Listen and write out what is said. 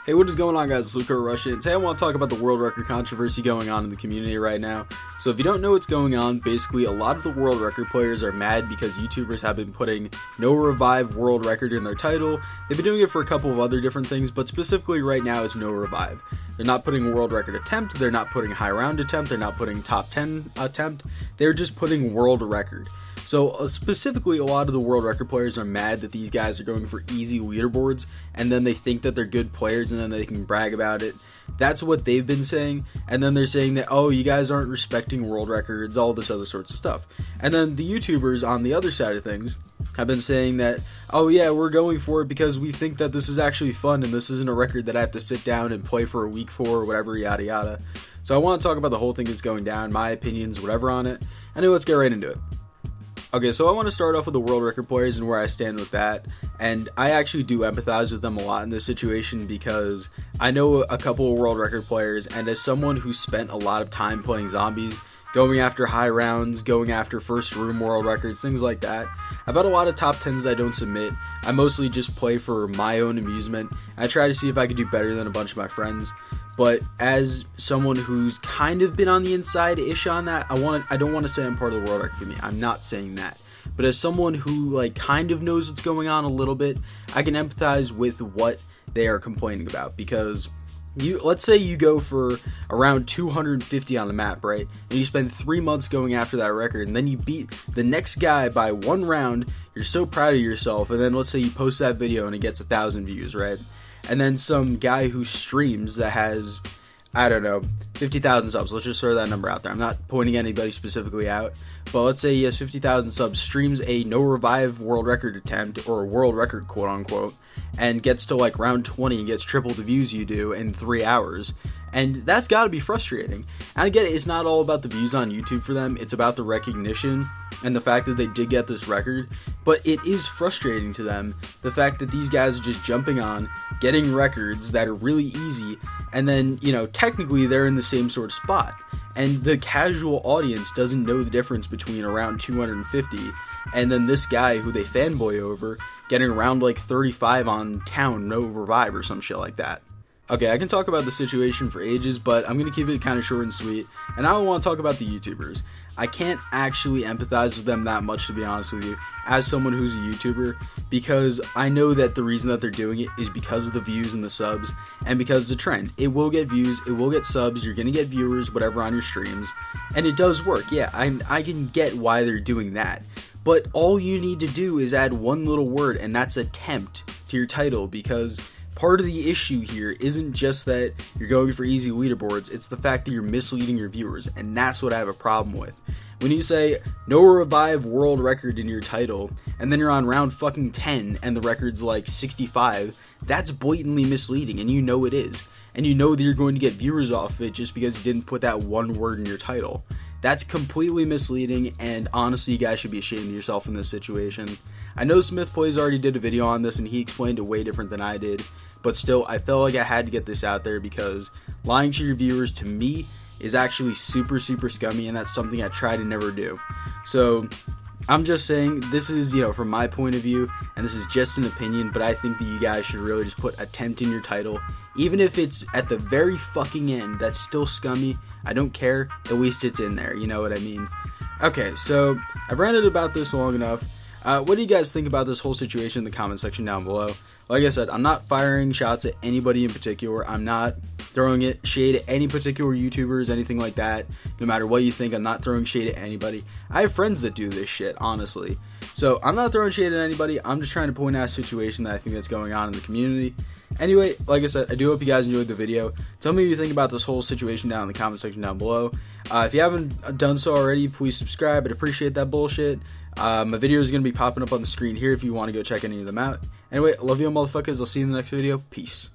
Hey, what is going on, guys? It's Luca Russian. Today I want to talk about the world record controversy going on in the community right now. So if you don't know what's going on, basically a lot of the world record players are mad because YouTubers have been putting no revive world record in their title. They've been doing it for a couple of other different things, but specifically right now it's no revive. They're not putting world record attempt, they're not putting high round attempt, they're not putting top 10 attempt, they're just putting world record. So specifically, a lot of the world record players are mad that these guys are going for easy leaderboards, and then they think that they're good players, and then they can brag about it. That's what they've been saying, and then they're saying that, oh, you guys aren't respecting world records, all this other sorts of stuff. And then the YouTubers on the other side of things have been saying that, oh yeah, we're going for it because we think that this is actually fun, and this isn't a record that I have to sit down and play for a week for, or whatever, yada yada. So I want to talk about the whole thing that's going down, my opinions, whatever on it. Anyway, let's get right into it. Okay, so I want to start off with the world record players and where I stand with that, and I actually do empathize with them a lot in this situation because I know a couple of world record players, and as someone who spent a lot of time playing zombies, going after high rounds, going after first room world records, things like that, I've had a lot of top 10s I don't submit. I mostly just play for my own amusement. I try to see if I can do better than a bunch of my friends. But as someone who's kind of been on the inside-ish on that, I don't want to say I'm part of the world record community. I'm not saying that. But as someone who kind of knows what's going on a little bit, I can empathize with what they are complaining about. Because let's say you go for around 250 on the map, right? And you spend 3 months going after that record, and then you beat the next guy by one round. You're so proud of yourself, and then let's say you post that video and it gets 1,000 views, right? And then some guy who streams that has, I don't know, 50,000 subs. Let's just throw that number out there. I'm not pointing anybody specifically out. But let's say he has 50,000 subs, streams a no revive world record attempt, or a world record quote unquote, and gets to round 20 and gets triple the views you do in 3 hours. And that's got to be frustrating. And I get it, it's not all about the views on YouTube for them. It's about the recognition and the fact that they did get this record. But it is frustrating to them, the fact that these guys are just jumping on, getting records that are really easy, and then, technically they're in the same sort of spot. And the casual audience doesn't know the difference between around 250 and then this guy who they fanboy over getting around 35 on town, no revive or some shit like that. Okay, I can talk about the situation for ages, but I'm going to keep it kind of short and sweet, and I want to talk about the YouTubers. I can't actually empathize with them that much, to be honest with you, as someone who's a YouTuber, because I know that the reason that they're doing it is because of the views and the subs, and because it's a trend. It will get views, it will get subs, you're going to get viewers, whatever, on your streams, and it does work. Yeah, I can get why they're doing that, but all you need to do is add one little word, and that's attempt, to your title, because part of the issue here isn't just that you're going for easy leaderboards, it's the fact that you're misleading your viewers, and that's what I have a problem with. When you say, no revive world record in your title, and then you're on round fucking 10, and the record's 65, that's blatantly misleading, and you know it is. And you know that you're going to get viewers off of it just because you didn't put that one word in your title. That's completely misleading, and honestly, you guys should be ashamed of yourself in this situation. I know Smith Plays already did a video on this, and he explained it way different than I did, but still, I felt like I had to get this out there because lying to your viewers, to me, is actually super, super scummy, and that's something I try to never do. So, I'm just saying, this is, from my point of view, and this is just an opinion, but I think that you guys should really just put attempt in your title. Even if it's at the very fucking end, that's still scummy. I don't care. At least it's in there, you know what I mean? Okay, so, I've ranted about this long enough. What do you guys think about this whole situation in the comment section down below? Like I said, I'm not firing shots at anybody in particular. I'm not throwing shade at any particular YouTubers, anything like that. No matter what you think, I'm not throwing shade at anybody. I have friends that do this shit, honestly. So I'm not throwing shade at anybody. I'm just trying to point out a situation that I think that's going on in the community. Anyway, like I said, I do hope you guys enjoyed the video. Tell me what you think about this whole situation down in the comment section down below. If you haven't done so already, please subscribe. I'd appreciate that bullshit. My videos are going to be popping up on the screen here if you want to go check any of them out. Anyway, I love you all, motherfuckers. I'll see you in the next video. Peace.